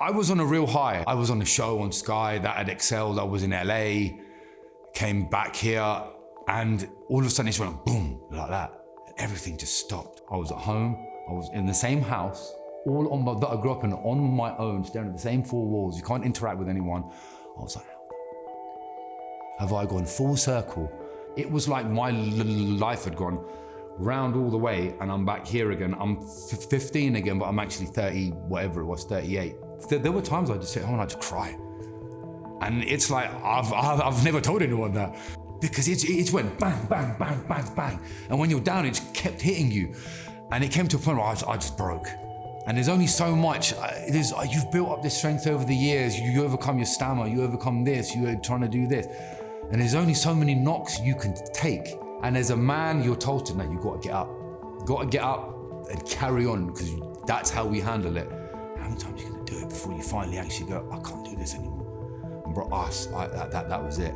I was on a real high. I was on a show on Sky that had excelled. I was in LA, came back here, and all of a sudden it just went boom, like that. Everything just stopped. I was at home, I was in the same house, all on that I grew up in, on my own, staring at the same four walls. You can't interact with anyone. I was like, have I gone full circle? It was like my life had gone round all the way and I'm back here again. I'm 15 again, but I'm actually 30, whatever it was, 38. There were times I'd just sit home and I'd just cry. And it's like, I've never told anyone that. Because it went bang, bang, bang, bang, bang. And when you're down, it just kept hitting you. And it came to a point where I just broke. And there's only so much, you've built up this strength over the years. You overcome your stammer, you overcome this, you're trying to do this. And there's only so many knocks you can take. And as a man, you're told to, no, you've got to get up. You've got to get up and carry on, because that's how we handle it. How many times are you going to do it before you finally actually go, I can't do this anymore? And bro, that was it.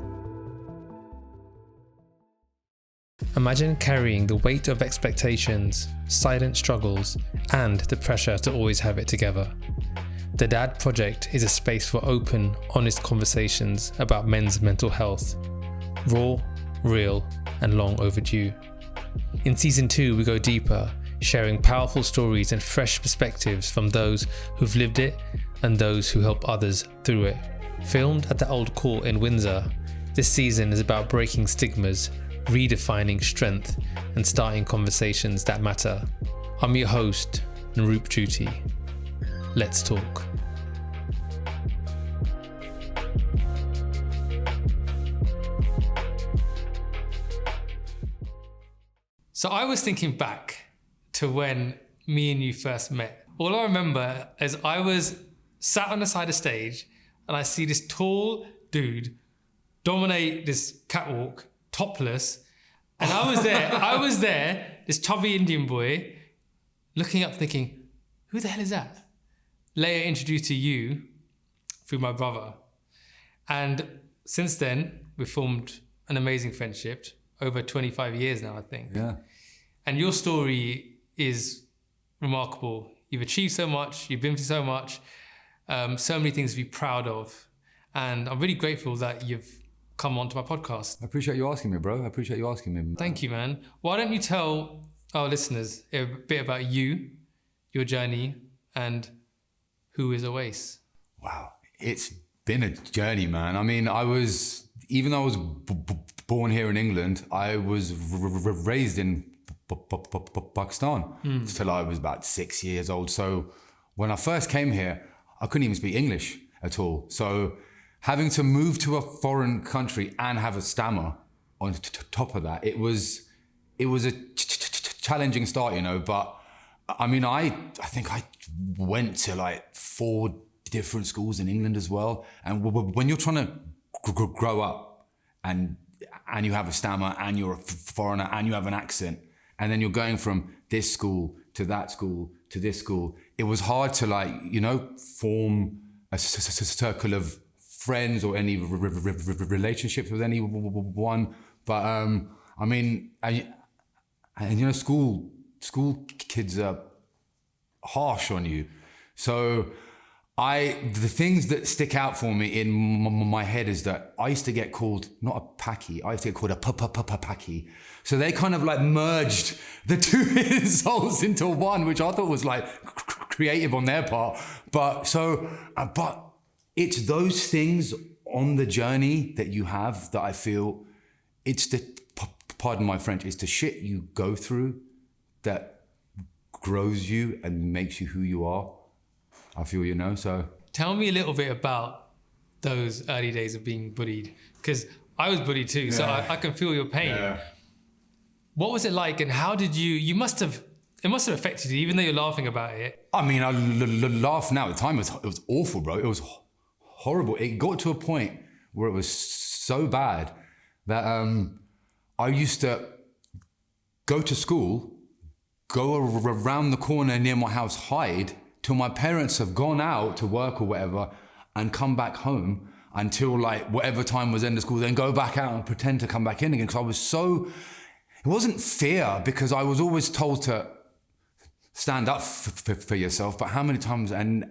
Imagine carrying the weight of expectations, silent struggles, and the pressure to always have it together. The Dad Project is a space for open, honest conversations about men's mental health. Raw, real, and long overdue. In season 2, we go deeper, sharing powerful stories and fresh perspectives from those who've lived it and those who help others through it. Filmed at the Old Court in Windsor, this season is about breaking stigmas, redefining strength, and starting conversations that matter. I'm your host, Naroop Juti. Let's talk. So I was thinking back to when me and you first met. All I remember is I was sat on the side of stage and I see this tall dude dominate this catwalk, topless. And I was there, this chubby Indian boy, looking up thinking, who the hell is that? Later introduced to you through my brother. And since then, we formed an amazing friendship, over 25 years now, I think. Yeah. And your story is remarkable. You've achieved so much, you've been through so much, so many things to be proud of. And I'm really grateful that you've come onto my podcast. I appreciate you asking me, bro. I appreciate you asking me. Thank you, man. Why don't you tell our listeners a bit about you, your journey, and who is Owais? Wow, it's been a journey, man. I mean, even though I was born here in England, I was raised in Pakistan till I was about 6 years old. So when I first came here, I couldn't even speak English at all. So having to move to a foreign country and have a stammer on top of that, it was a challenging start, you know. But I mean, I think I went to like 4 different schools in England as well. And when you're trying to grow up and you have a stammer and you're a foreigner and you have an accent, and then you're going from this school to that school to this school, it was hard to, like, you know, form a circle of friends or any relationships with anyone. But I mean, and you know, school kids are harsh on you. So the things that stick out for me in my head is that I used to get called, not a Packy, I used to get called a Pop-Pop-Packy. So they kind of like merged the 2 insults into one, which I thought was like creative on their part. But it's those things on the journey that you have that I feel it's the, pardon my French, it's the shit you go through that grows you and makes you who you are. I feel, you know, so. Tell me a little bit about those early days of being bullied, because I was bullied too, so I can feel your pain. Yeah. What was it like, and how did it must have affected you, even though you're laughing about it? I mean, I laugh now. At the time, it was awful, bro. It was horrible. It got to a point where it was so bad that I used to go to school, go around the corner near my house, hide, till my parents have gone out to work or whatever and come back home until like whatever time was end of school, then go back out and pretend to come back in again. Because it wasn't fear, because I was always told to stand up for yourself, but how many times, and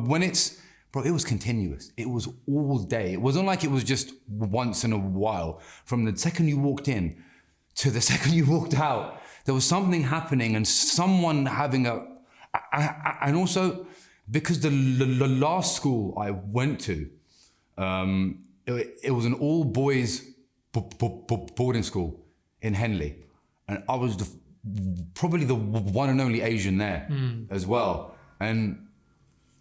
when it's Bro, it was continuous. It was all day. It wasn't like it was just once in a while. From the second you walked in to the second you walked out, there was something happening and someone having and also because the last school I went to, it was an all boys boarding school in Henley. And I was probably the one and only Asian there as well. And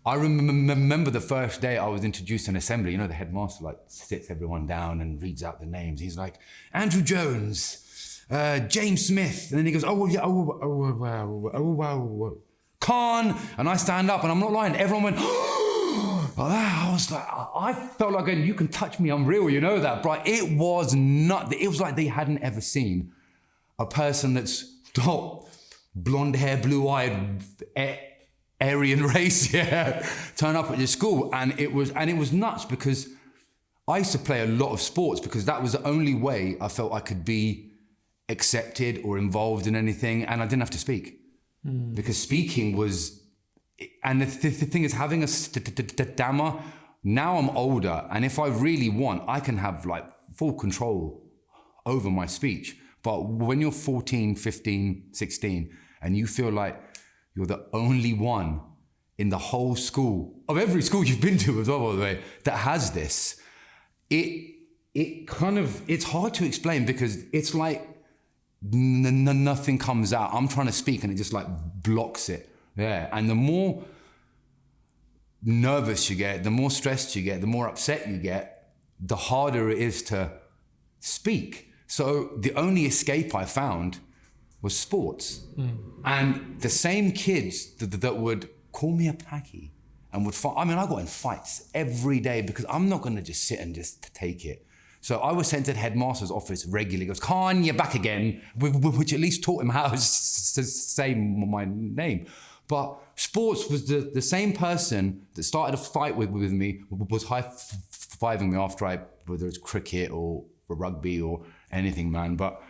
I remember the first day I was introduced to an assembly, the headmaster like sits everyone down and reads out the names. He's like, Andrew Jones, James Smith. And then he goes, Khan. And I stand up and I'm not lying. Everyone went, I was like, I felt like, you can touch me, I'm real, you know that, bro. It was not, it was like they hadn't ever seen a person that's blonde hair, blue-eyed, Aryan race, turn up at your school. And it was nuts because I used to play a lot of sports because that was the only way I felt I could be accepted or involved in anything, and I didn't have to speak. Because speaking was, and the thing is, having a stammer, now I'm older, and if I really want, I can have like full control over my speech. But when you're 14, 15, 16, and you feel like you're the only one in the whole school, of every school you've been to as well, by the way, that has this, it's hard to explain because it's like nothing comes out. I'm trying to speak and it just like blocks it. Yeah, and the more nervous you get, the more stressed you get, the more upset you get, the harder it is to speak. So the only escape I found was sports. And the same kids that would call me a Packy and would fight. I mean, I got in fights every day because I'm not gonna just sit and just take it. So I was sent to the headmaster's office regularly. He goes, Khan, you're back again, which at least taught him how to say my name. But sports was the same person that started a fight with me, was high-fiving me after whether it's cricket or rugby or anything, man. But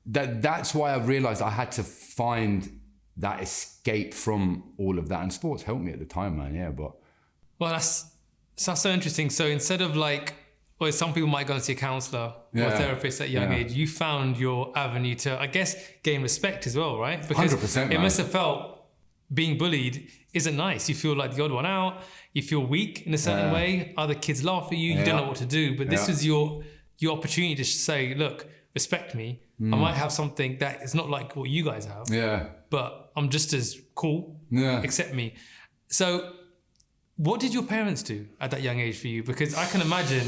that's why I realized I had to find that escape from all of that. And sports helped me at the time, man, yeah. But well, that's so interesting. So instead of like, well, some people might go and see a counsellor or a therapist at a young age, you found your avenue to, I guess, gain respect as well, right? Because 100%, it must have felt being bullied isn't nice. You feel like the odd one out, you feel weak in a certain way, other kids laugh at you, you don't know what to do. But this was your opportunity to say, look, respect me. I might have something that is not like what you guys have, but I'm just as cool, accept me. So what did your parents do at that young age for you? Because I can imagine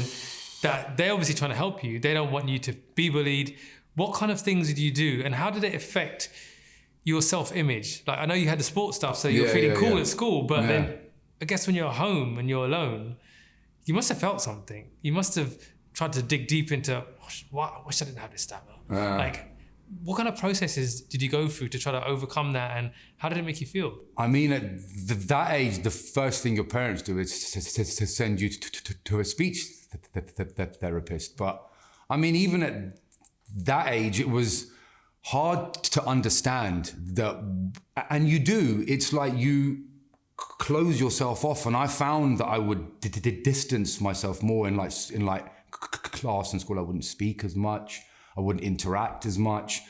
that they're obviously trying to help you. They don't want you to be bullied. What kind of things did you do? And how did it affect your self-image? Like, I know you had the sports stuff, so you're feeling cool at school, but then I guess when you're at home and you're alone, you must have felt something. You must have tried to dig deep into, I wish I didn't have this stammer. Like, what kind of processes did you go through to try to overcome that, and how did it make you feel? I mean, at that age, the first thing your parents do is to send you to a speech therapist. But I mean, even at that age, it was hard to understand that, and it's like you close yourself off. And I found that I would distance myself more in class and school. I wouldn't speak as much. I wouldn't interact as much.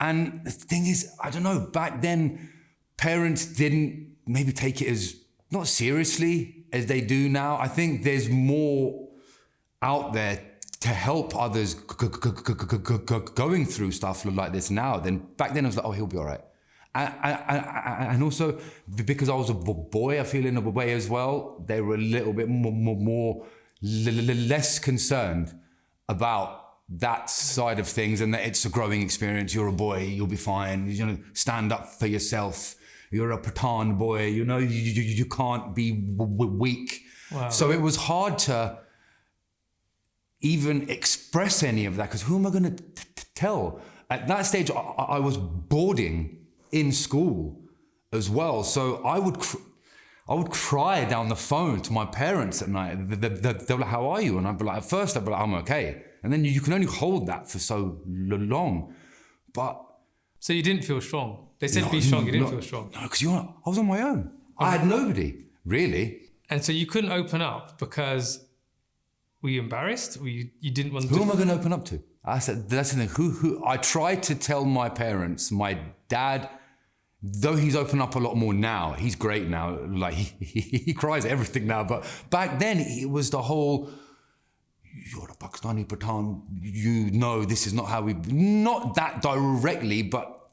And the thing is, I don't know, back then, parents didn't maybe take it as not seriously as they do now. I think there's more out there to help others going through stuff like this now than back then. I was like, oh, he'll be all right. And also, because I was a boy, I feel in a way as well, they were a little bit less concerned about that side of things, and that it's a growing experience. You're a boy, you'll be fine. Stand up for yourself. You're a Patan boy. You can't be weak. Wow. So it was hard to even express any of that, because who am I going to tell? At that stage, I was boarding in school as well. So I would cry down the phone to my parents at night. They're like, how are you? And I'd be like, at first I'd be like, I'm okay. And then you can only hold that for so long. So you didn't feel strong? They said be strong, you didn't feel strong? No, because I was on my own. I had nobody, really. And so you couldn't open up because were you embarrassed? You didn't want to... Who am I going to open up to? I said, that's the thing. Who? I tried to tell my parents, my dad, though he's opened up a lot more now, he's great now. Like he cries at everything now. But back then it was the whole, you're a Pakistani Pathan, you know, this is not how we, not that directly, but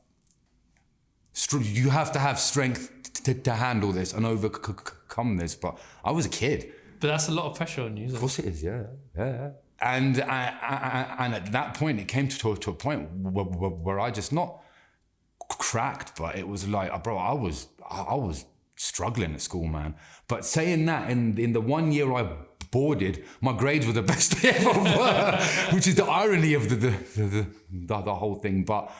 you have to have strength to handle this and overcome this. But I was a kid. But that's a lot of pressure on you, isn't it? Of course it is, yeah. And at that point, it came to a point where I just not cracked, but it was like, bro, I was struggling at school, man. But saying that, in the 1 year I boarded, my grades were the best they ever were, which is the irony of the whole thing. But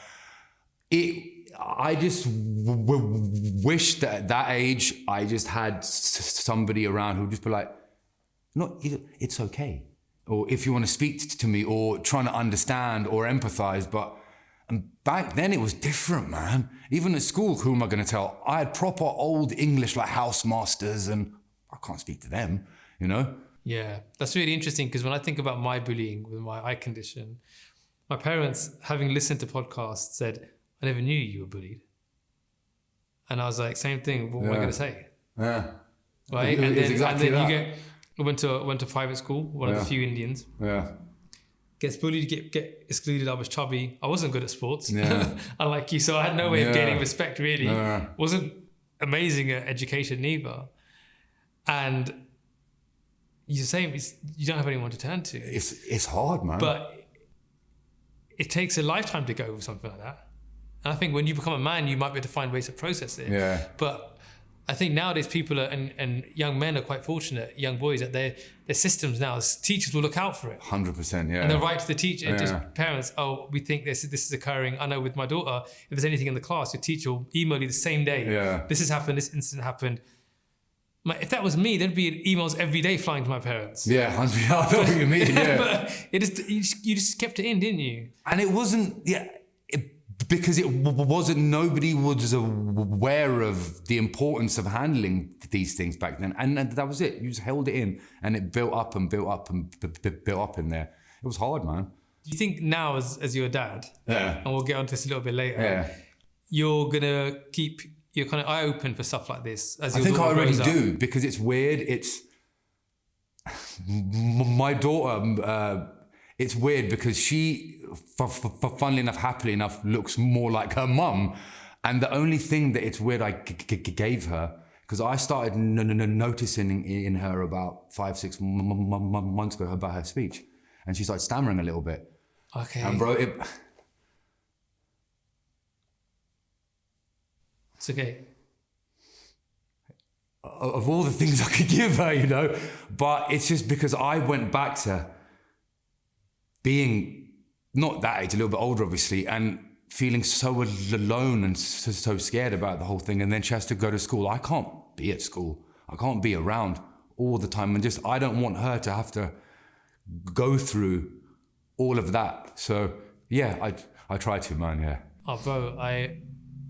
I just wish that at that age, I just had somebody around who'd just be like, no, it's okay. Or if you want to speak to me, or trying to understand or empathize. But back then it was different, man. Even at school, who am I going to tell? I had proper old English, like house masters, and I can't speak to them, you know? Yeah, that's really interesting, because when I think about my bullying with my eye condition, my parents, having listened to podcasts, said, I never knew you were bullied. And I was like, same thing, what am I going to say? Yeah. Right? And then I went to private school, one of the few Indians. Yeah. Gets bullied, get excluded. I was chubby. I wasn't good at sports. Yeah. Unlike you, so I had no way of gaining respect, really. Yeah. Wasn't amazing at education either. And you're saying you don't have anyone to turn to. It's hard, man. But it takes a lifetime to go over something like that. And I think when you become a man, you might be able to find ways to process it. Yeah. But I think nowadays people and young men are quite fortunate, young boys, that their systems now, teachers will look out for it. 100%, yeah. And they'll write to the teacher, just parents, oh, we think this is occurring. I know with my daughter, if there's anything in the class, your teacher will email you the same day. Yeah. This has happened, this incident happened. If that was me, there'd be emails every day flying to my parents. Yeah, I know what you mean, yeah. But you just kept it in, didn't you? And it wasn't, because it wasn't, nobody was aware of the importance of handling these things back then. And that was it. You just held it in, and it built up and built up and built up in there. It was hard, man. Do you think now, as your dad, and we'll get onto this a little bit later, you're going to keep your kind of eye open for stuff like this? As I think I already do, because it's weird. It's my daughter, it's weird because she, funnily enough, happily enough, looks more like her mum. And the only thing that it's weird I gave her, because I started noticing in her about 5-6 months ago about her speech. And she started stammering a little bit. Okay. And bro, it's okay. Of all the things I could give her, you know, but it's just because I went back to being not that age, a little bit older, obviously, and feeling so alone and so scared about the whole thing. And then she has to go to school. I can't be at school. I can't be around all the time. And I don't want her to have to go through all of that. So yeah, I try to, man, yeah. Oh, bro, I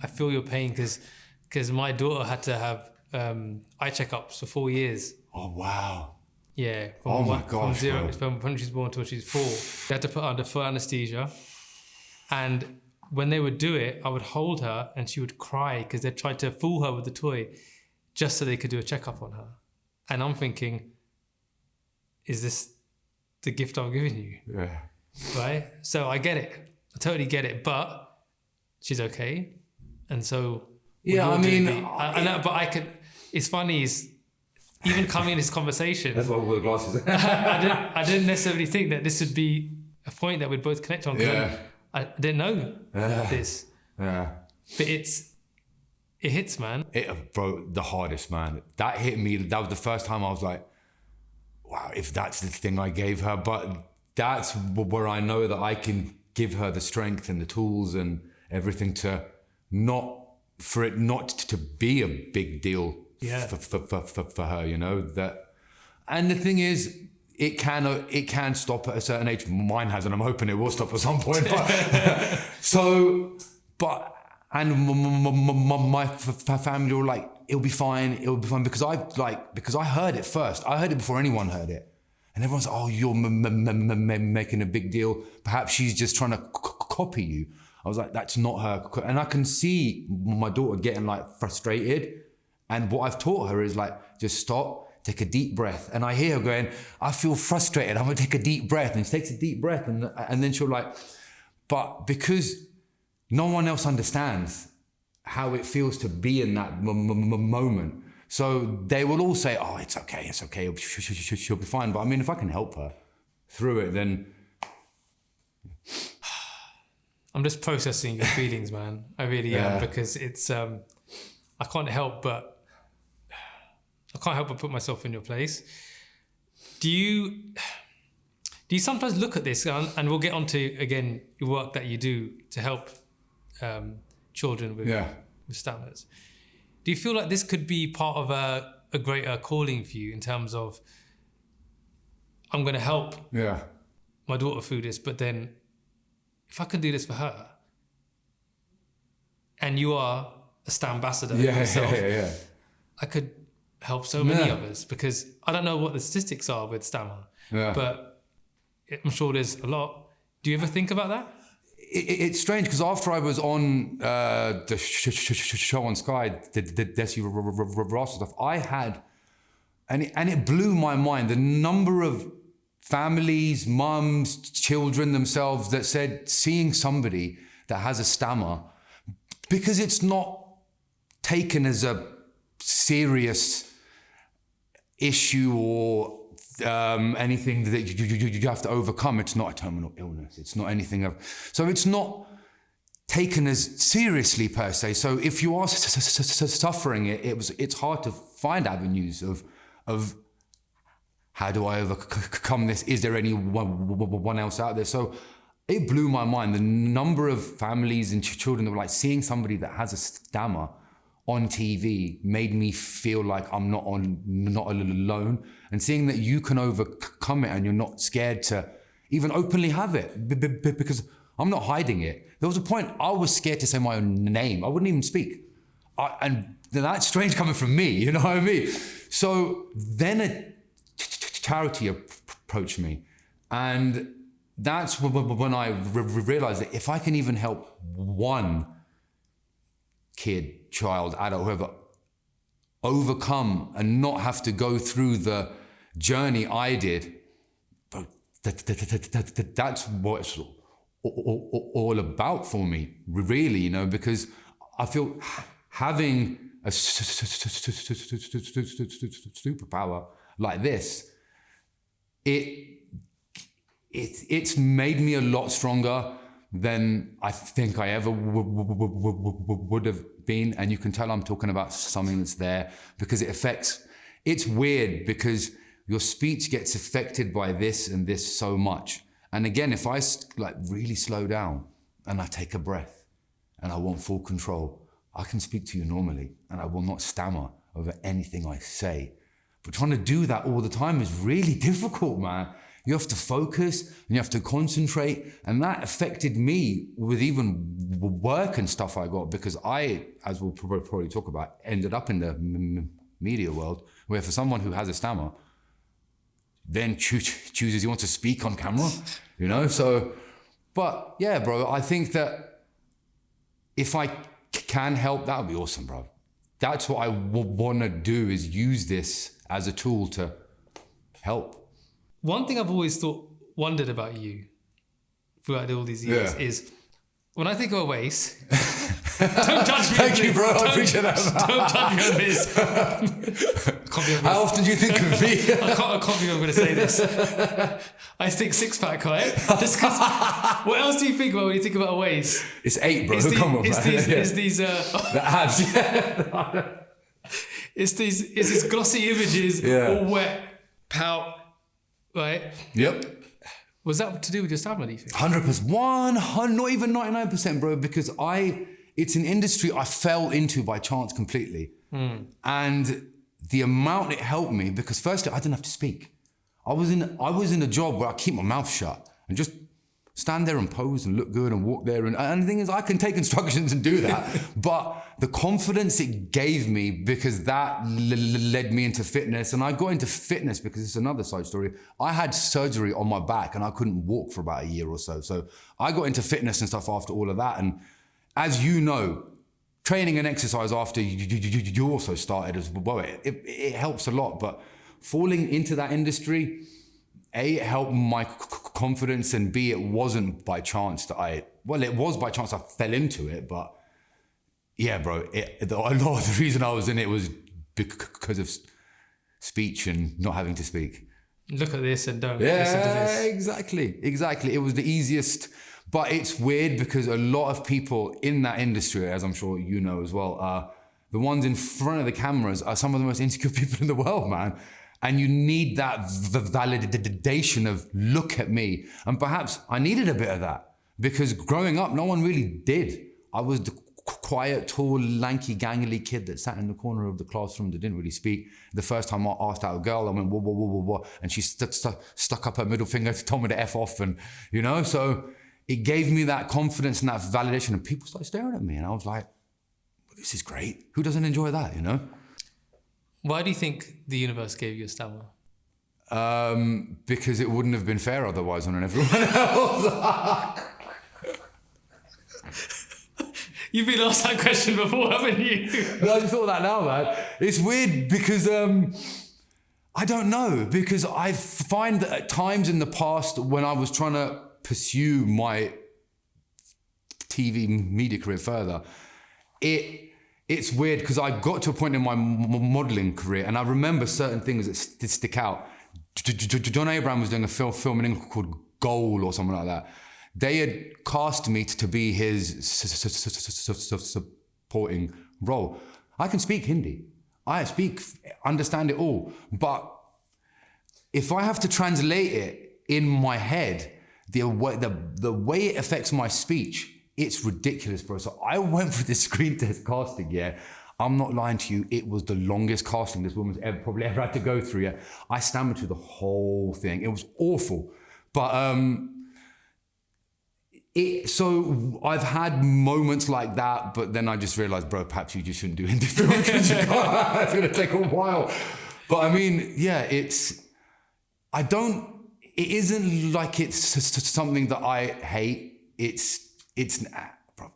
feel your pain, because my daughter had to have eye checkups for 4 years. Oh, wow. Yeah. Oh my gosh. From when she's born till she's 4. They had to put her under full anesthesia. And when they would do it, I would hold her and she would cry because they tried to fool her with the toy just so they could do a checkup on her. And I'm thinking, is this the gift I've given you? Yeah. Right? So I get it. I totally get it. But she's okay. And so... Yeah, I mean... I know, but I could... It's funny is... Even coming in this conversation, that's why I wore the glasses. I didn't necessarily think that this would be a point that we'd both connect on. Yeah. I didn't know this. Yeah. But it hits, man. Bro, the hardest, man. That hit me. That was the first time I was like, wow, if that's the thing I gave her. But that's where I know that I can give her the strength and the tools and everything for it not to be a big deal. Yeah. For her, you know, that. And the thing is, it can stop at a certain age. Mine hasn't. I'm hoping it will stop at some point. But, my family were like, it'll be fine, because I heard it first. I heard it before anyone heard it. And everyone's like, oh, you're making a big deal. Perhaps she's just trying to copy you. I was like, that's not her. And I can see my daughter getting like frustrated. And what I've taught her is like, just stop, take a deep breath. And I hear her going, I feel frustrated. I'm gonna take a deep breath. And she takes a deep breath. And then she'll like, but because no one else understands how it feels to be in that moment. So they will all say, oh, it's okay. She'll be fine. But I mean, if I can help her through it, then... I'm just processing your feelings, man. I really am, because it's, I can't help but put myself in your place. Do you sometimes look at this, and we'll get onto, again, your work that you do to help children with stammers. Do you feel like this could be part of a greater calling for you in terms of, I'm going to help my daughter through this, but then if I can do this for her, and you are a Stambassador yourself, I could help so many others, because I don't know what the statistics are with Stammer, but I'm sure there's a lot. Do you ever think about that? It's strange, because after I was on the show on Sky, the Desi Rascals stuff, I had, and it blew my mind, the number of families, mums, children themselves that said, seeing somebody that has a stammer, because it's not taken as a serious issue or anything that you have to overcome. It's not a terminal illness. It's not anything of, so it's not taken as seriously per se. So if you are suffering it's hard to find avenues of how do I overcome this? Is there anyone else out there? So it blew my mind. The number of families and children that were like, seeing somebody that has a stammer on TV made me feel like I'm not alone, and seeing that you can overcome it and you're not scared to even openly have it, because I'm not hiding it. There was a point I was scared to say my own name. I wouldn't even speak. And that's strange coming from me, you know what I mean? So then a charity approached me, and that's when I realized that if I can even help one kid, child, adult, whoever, overcome and not have to go through the journey I did, but that's what it's all about for me, really, you know, because I feel having a superpower like this, it's made me a lot stronger than I think I ever would have been. And you can tell I'm talking about something that's there, because it's weird, because your speech gets affected by this and this so much. And again, if I like really slow down and I take a breath and I want full control, I can speak to you normally and I will not stammer over anything I say. But trying to do that all the time is really difficult, man. You have to focus and you have to concentrate. And that affected me with even work and stuff I got, because I, as we'll probably talk about, ended up in the media world, where for someone who has a stammer, then chooses he wants to speak on camera, you know? So, but yeah, bro, I think that if I can help, that would be awesome, bro. That's what I want to do, is use this as a tool to help. One thing I've always wondered about you throughout all these years is, when I think of Owais, don't judge me. Thank you, bro. I appreciate that. Don't judge me on this. How often do you think of me? I can't believe I'm going to say this. I think six-pack, right? Just 'cause, what else do you think about when you think about Owais? It's 8, bro. Come on, man. It's these the abs. It's these glossy images, all wet, pout, right? Yep. Was that to do with your stammer, do you think? 100%, 100, not even 99%, bro, because it's an industry I fell into by chance completely. And the amount it helped me, because firstly, I didn't have to speak. I was in a job where I keep my mouth shut and just stand there and pose and look good and walk there. And the thing is, I can take instructions and do that. But the confidence it gave me, because that led me into fitness. And I got into fitness because it's another side story. I had surgery on my back and I couldn't walk for about a year or so. So I got into fitness and stuff after all of that. And as you know, training and exercise after you also started as well, it helps a lot. But falling into that industry, A, it helped my confidence, and B, it wasn't by chance that it was by chance I fell into it, but yeah, bro, a lot of the reason I was in it was because of speech and not having to speak. Look at this and don't listen to this. Exactly. It was the easiest, but it's weird because a lot of people in that industry, as I'm sure you know as well, the ones in front of the cameras are some of the most insecure people in the world, man. And you need that validation of, look at me. And perhaps I needed a bit of that, because growing up, no one really did. I was the quiet, tall, lanky, gangly kid that sat in the corner of the classroom that didn't really speak. The first time I asked out a girl, I went, whoa. And she stuck up her middle finger to tell me to F off. And, so it gave me that confidence and that validation. And people started staring at me. And I was like, well, this is great. Who doesn't enjoy that, Why do you think the universe gave you a stammer? Because it wouldn't have been fair otherwise on everyone else. You've been asked that question before, haven't you? No, I just thought that now, man. It's weird because I don't know, because I find that at times in the past when I was trying to pursue my TV media career further, it's weird because I got to a point in my modeling career and I remember certain things that stick out. John Abraham was doing a film in England called Goal or something like that. They had cast me to be his supporting role. I can speak Hindi. I understand it all. But if I have to translate it in my head, the way it affects my speech, it's ridiculous, bro. So I went for this screen test casting, yeah. I'm not lying to you. It was the longest casting this woman's probably ever had to go through, yeah. I stammered through the whole thing. It was awful. But so I've had moments like that, but then I just realized, bro, perhaps you just shouldn't do Hindi film because it's going to take a while. But I mean, yeah, it isn't like it's something that I hate. Bro,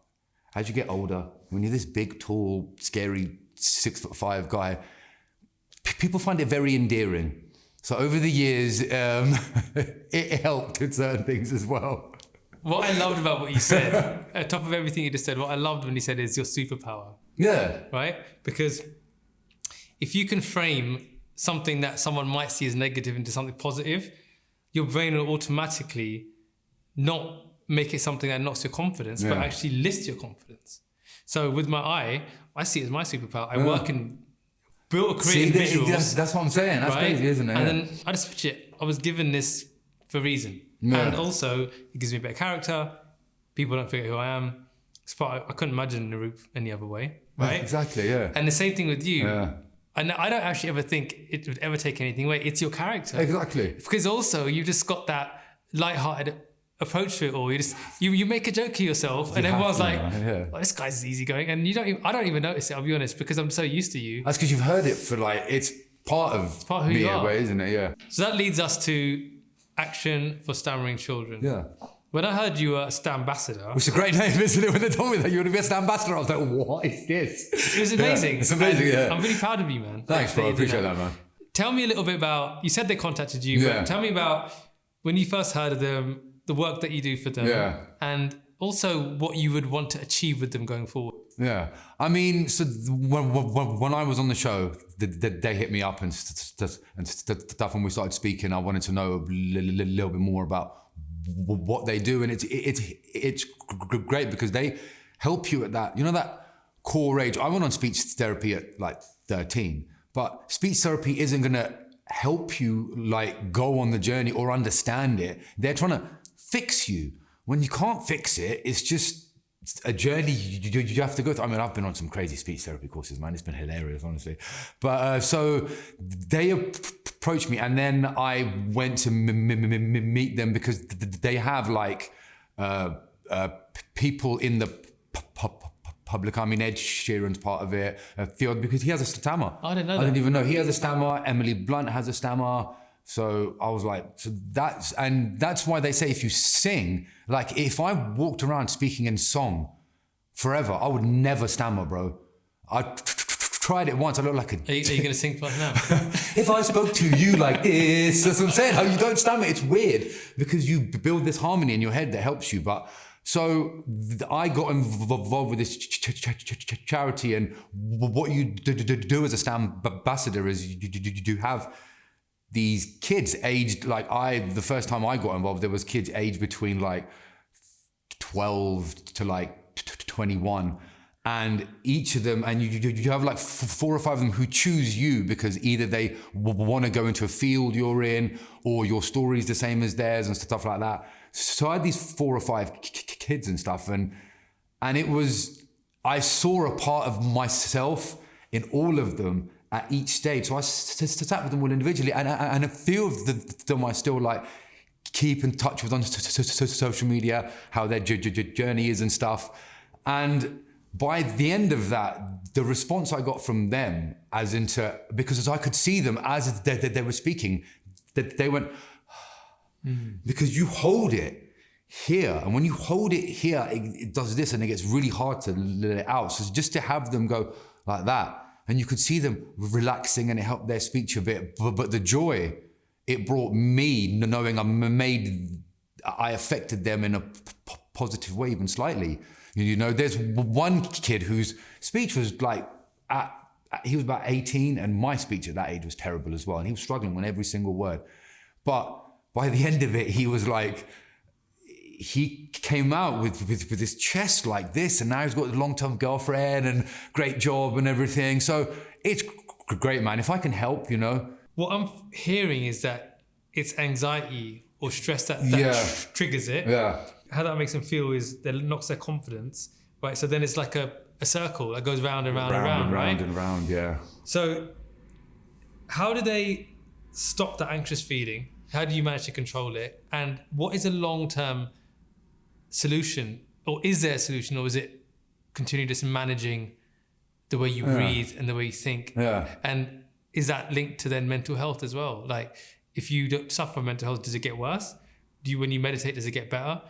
as you get older, when you're this big, tall, scary 6'5" guy, people find it very endearing. So over the years, it helped with certain things as well. What I loved about what you said, on top of everything you just said, what I loved when you said is your superpower. Yeah. Right? Because if you can frame something that someone might see as negative into something positive, your brain will automatically not make it something that knocks your confidence, but actually lifts your confidence. So with my eye, I see it as my superpower. I work and built a career in visuals. That's what I'm saying. That's crazy, isn't it? And then I just switch it. I was given this for a reason. Yeah. And also, it gives me a better character. People don't forget who I am. I couldn't imagine Naroop any other way, right? Yeah, exactly, yeah. And the same thing with you. Yeah. And I don't actually ever think it would ever take anything away. It's your character. Exactly. Because also, you just got that lighthearted approach to it all. You make a joke of yourself, and everyone's like, oh, "This guy's easygoing," and I don't even notice it. I'll be honest, because I'm so used to you. That's because you've heard it for it's part of who me you in a are, way, isn't it? Yeah. So that leads us to Action for Stammering Children. Yeah. When I heard you were Stambassador, which is a great name, isn't it? When they told me that you were to be a Stambassador, I was like, "What is this?" It was amazing. Yeah, it's amazing. Yeah. I'm really proud of you, man. Thanks, bro. I appreciate that, man. Tell me a little bit about. You said they contacted you. Yeah. But tell me about when you first heard of them, the work that you do for them, and also what you would want to achieve with them going forward. Yeah, I mean, so when I was on the show, they hit me up and stuff, and we started speaking. I wanted to know a little bit more about what they do, and it's great because they help you at that core age. I went on speech therapy at 13, but speech therapy isn't gonna help you go on the journey or understand it. They're trying to fix you. When you can't fix it, it's just a journey you have to go through. I mean, I've been on some crazy speech therapy courses, man. It's been hilarious, honestly. But so they approached me, and then I went to meet them because they have people in the public. I mean, Ed Sheeran's part of it. Because he has a stammer. I didn't know that. I didn't even know he has a stammer. Emily Blunt has a stammer. So I was like, that's why they say if you sing, like if I walked around speaking in song forever, I would never stammer, bro. I tried it once. I looked like a... Are you going to sing for us now? If I spoke to you like this, that's what I'm saying. How you don't stammer, it's weird because you build this harmony in your head that helps you. But so I got involved with this charity, and what you do as a Stambassador is you have these kids aged like the first time I got involved, there was kids aged between like 12 to like 21. And each of them, and you have like 4 or 5 of them who choose you because either they want to go into a field you're in, or your story's the same as theirs and stuff like that. So I had these 4 or 5 kids and stuff, and it was, I saw a part of myself in all of them at each stage. So I sat with them all individually, and a few of them I still like keep in touch with on social media, how their journey is and stuff. And by the end of that, the response I got from them because as I could see them as they were speaking, that they went, because you hold it here. And when you hold it here, it does this and it gets really hard to let it out. So just to have them go like that, and you could see them relaxing and it helped their speech a bit. But the joy it brought me, knowing I affected them in a positive way, even slightly. You know, there's one kid whose speech was like, he was about 18, and my speech at that age was terrible as well. And he was struggling on every single word. But by the end of it, he was like, he came out with his chest like this, and now he's got a long-term girlfriend and great job and everything. So it's great, man. If I can help, you know. What I'm hearing is that it's anxiety or stress that triggers it. Yeah. How that makes them feel is that knocks their confidence, right? So then it's like a circle that goes round and round and round, right? Round and round, yeah. So how do they stop that anxious feeling? How do you manage to control it? And what is a long-term solution? Or is there a solution? Or is it continue just managing the way you breathe and the way you think? Yeah. And is that linked to then mental health as well? Like if you don't suffer from mental health, does it get worse? When you meditate, does it get better?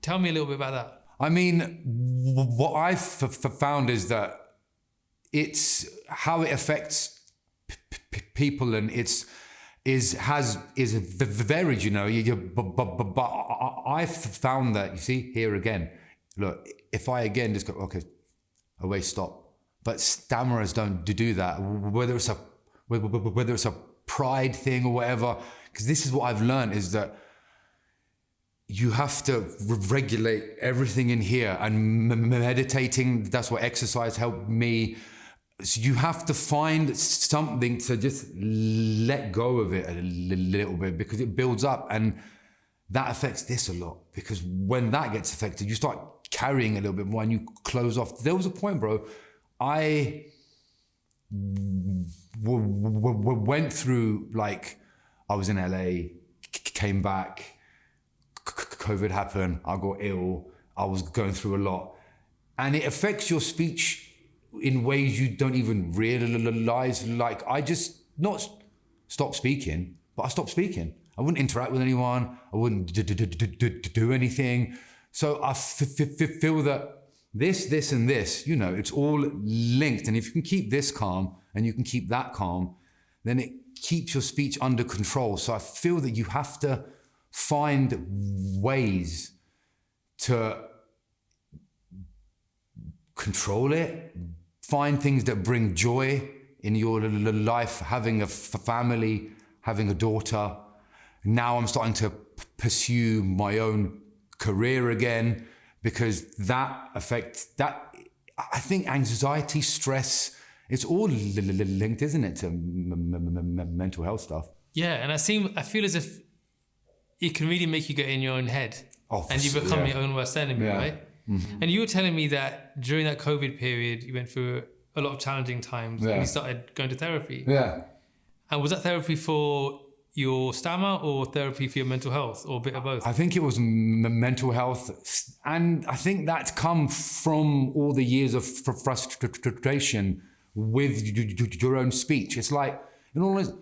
Tell me a little bit about that. I mean, what I've found is that it's how it affects people, and is varied. You know, but I've found that, you see, here again. Look, if I again just go, okay, Owais, stop. But stammerers don't do that. Whether it's a pride thing or whatever, because this is what I've learned is that you have to regulate everything in here, and meditating, that's what exercise helped me. So you have to find something to just let go of it a little bit, because it builds up, and that affects this a lot, because when that gets affected, you start carrying a little bit more and you close off. There was a point, bro, I went through, like, I was in LA, came back, COVID happened, I got ill, I was going through a lot. And it affects your speech in ways you don't even realize. Like, I just not stop speaking, but I stopped speaking. I wouldn't interact with anyone, I wouldn't do anything. So I feel that this and this, you know, it's all linked. And if you can keep this calm and you can keep that calm, then it keeps your speech under control. So I feel that you have to find ways to control it, find things that bring joy in your life, having a family, having a daughter. Now I'm starting to pursue my own career again, because that affects that. I think anxiety, stress, it's all linked, isn't it, to mental health stuff? Yeah, and I feel as if it can really make you get in your own head, and you become your own worst enemy, right? Mm-hmm. And you were telling me that during that COVID period, you went through a lot of challenging times, and you started going to therapy. Yeah. And was that therapy for your stammer or therapy for your mental health, or a bit of both? I think it was mental health, and I think that's come from all the years of frustration with your own speech. It's like, in all honesty,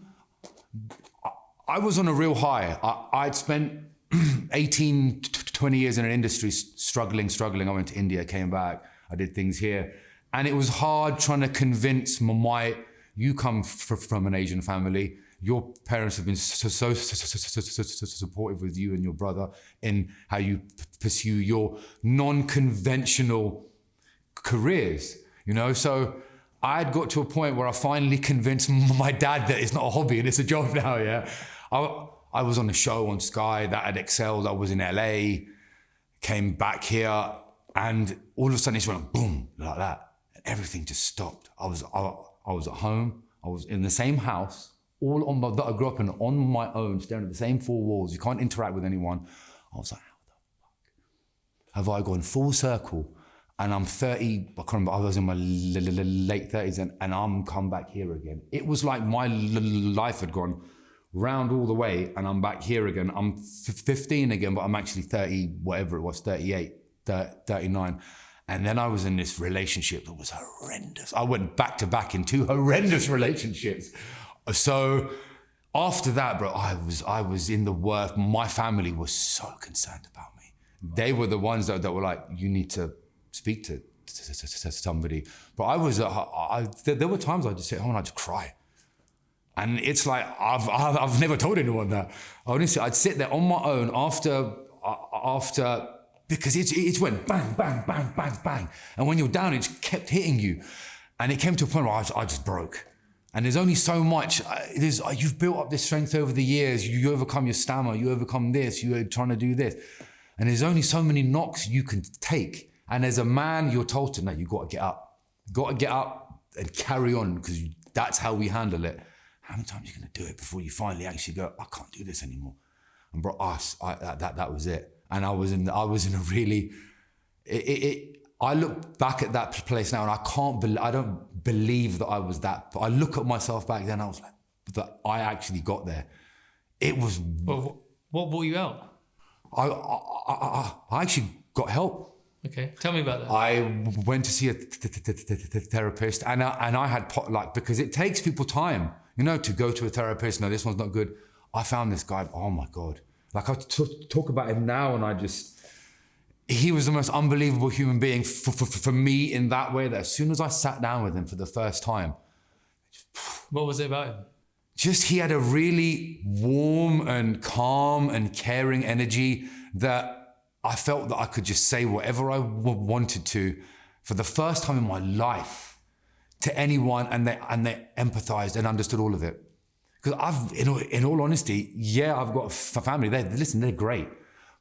I was on a real high. I'd spent 18 to 20 years in an industry struggling. I went to India, came back, I did things here. And it was hard trying to convince you come from an Asian family. Your parents have been so supportive with you and your brother in how you pursue your non-conventional careers, you know? So I'd got to a point where I finally convinced my dad that it's not a hobby and it's a job now, yeah? I was on a show on Sky that had excelled. I was in LA, came back here, and all of a sudden it just went boom, like that. And everything just stopped. I was at home. I was in the same house, that I grew up in, on my own, staring at the same four walls. You can't interact with anyone. I was like, how the fuck have I gone full circle? And I'm 30, I can't remember, I was in my late 30s and I'm come back here again. It was like my life had gone round all the way and I'm back here again. I'm 15 again, but I'm actually 30, whatever it was, 38, 39. And then I was in this relationship that was horrendous. I went back to back in 2 horrendous relationships. So after that, bro, I was in the worst. My family was so concerned about me. They were the ones that were like, you need to speak to somebody. But there were times I'd just sit home and I'd just cry. And it's like, I've never told anyone that. Honestly, I'd sit there on my own after, because it went bang, bang, bang, bang, bang. And when you're down, it just kept hitting you. And it came to a point where I just broke. And there's only so much, you've built up this strength over the years. You overcome your stammer, you overcome this, you're trying to do this. And there's only so many knocks you can take. And as a man, you're told to, no, you got to get up. Got to get up and carry on, because that's how we handle it. How many times are you going to do it before you finally actually go, I can't do this anymore? And bro, that was it. And I was in a really, I look back at that place now and I don't believe that I was that, but I look at myself back then, I was like, that I actually got there. It was. Well, what brought you out? I actually got help. Okay, tell me about that. I went to see a therapist and I had, because it takes people time, you know, to go to a therapist. No, this one's not good. I found this guy, oh my God. Like I talk about him now and he was the most unbelievable human being for me in that way, that as soon as I sat down with him for the first time. What was it about him? Just, he had a really warm and calm and caring energy that I felt that I could just say whatever I wanted to for the first time in my life to anyone, and they empathized and understood all of it. Because in all honesty, yeah, I've got a family. They're great,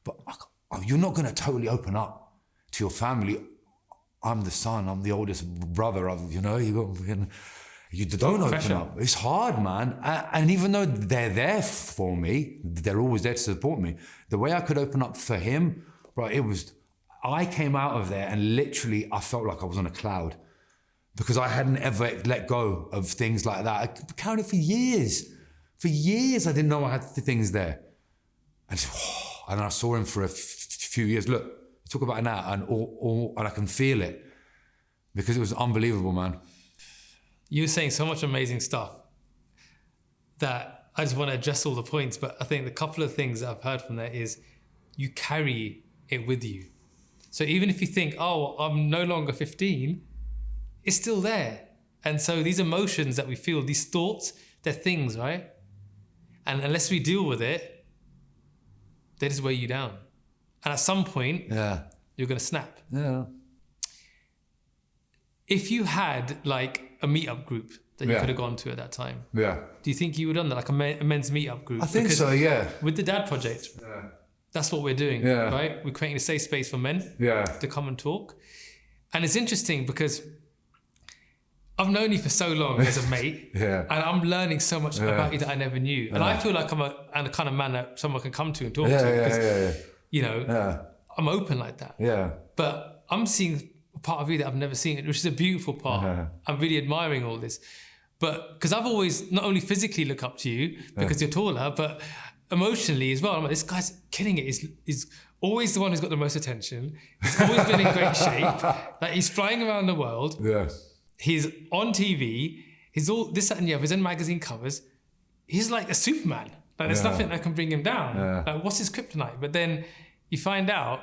but you're not going to totally open up to your family. I'm the son. I'm the oldest brother. You don't open up. It's hard, man. And even though they're there for me, they're always there to support me. The way I could open up for him, right? I came out of there and literally I felt like I was on a cloud. Because I hadn't ever let go of things like that. I carried it for years. For years, I didn't know I had things there. And I saw him for a few years. Look, talk about it now, and I can feel it. Because it was unbelievable, man. You were saying so much amazing stuff that I just want to address all the points. But I think the couple of things that I've heard from there is you carry it with you. So even if you think, oh, I'm no longer 15, it's still there. And so these emotions that we feel, these thoughts, they're things, right? And unless we deal with it, they just weigh you down. And at some point, you're going to snap. Yeah. If you had like a meetup group that you could have gone to at that time, do you think you would have done that, like a men's meetup group? I think so, yeah. With the Dad Project, that's what we're doing, right? We're creating a safe space for men to come and talk. And it's interesting because I've known you for so long as a mate, and I'm learning so much about you that I never knew. And I feel like I'm a kind of man that someone can come to and talk to, because you know, I'm open like that. Yeah. But I'm seeing a part of you that I've never seen, which is a beautiful part. I'm really admiring all this. But because I've always not only physically look up to you because you're taller, but emotionally as well. I'm like, this guy's killing it. He's always the one who's got the most attention. He's always been in great shape. Like he's flying around the world. Yeah. He's on TV. He's all this, that, and the other. He's in magazine covers. He's like a Superman. Like there's nothing that can bring him down. Yeah. Like what's his kryptonite? But then you find out,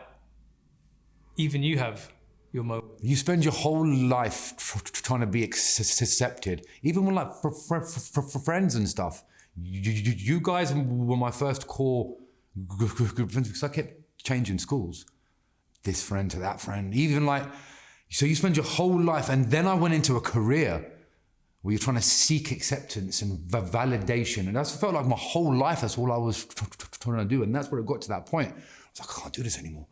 even you have your moment. You spend your whole life trying to be accepted, even with like for friends and stuff. You guys were my first core group of friends because I kept changing schools. This friend to that friend, even like, so you spend your whole life, and then I went into a career where you're trying to seek acceptance and validation, and that's felt like my whole life. That's all I was trying to do, and that's where it got to that point. I was like, I can't do this anymore.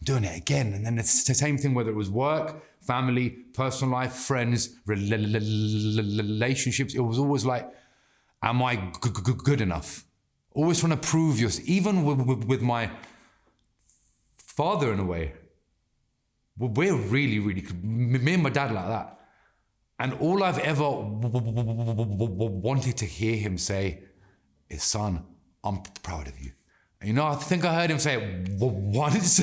I'm doing it again, and then it's the same thing, whether it was work, family, personal life, friends, relationships. It was always like, am I good enough? Always trying to prove yourself. Even with my father, in a way, we're really, really good. Me and my dad like that. And all I've ever wanted to hear him say is, son, I'm proud of you. And, you know, I think I heard him say it once.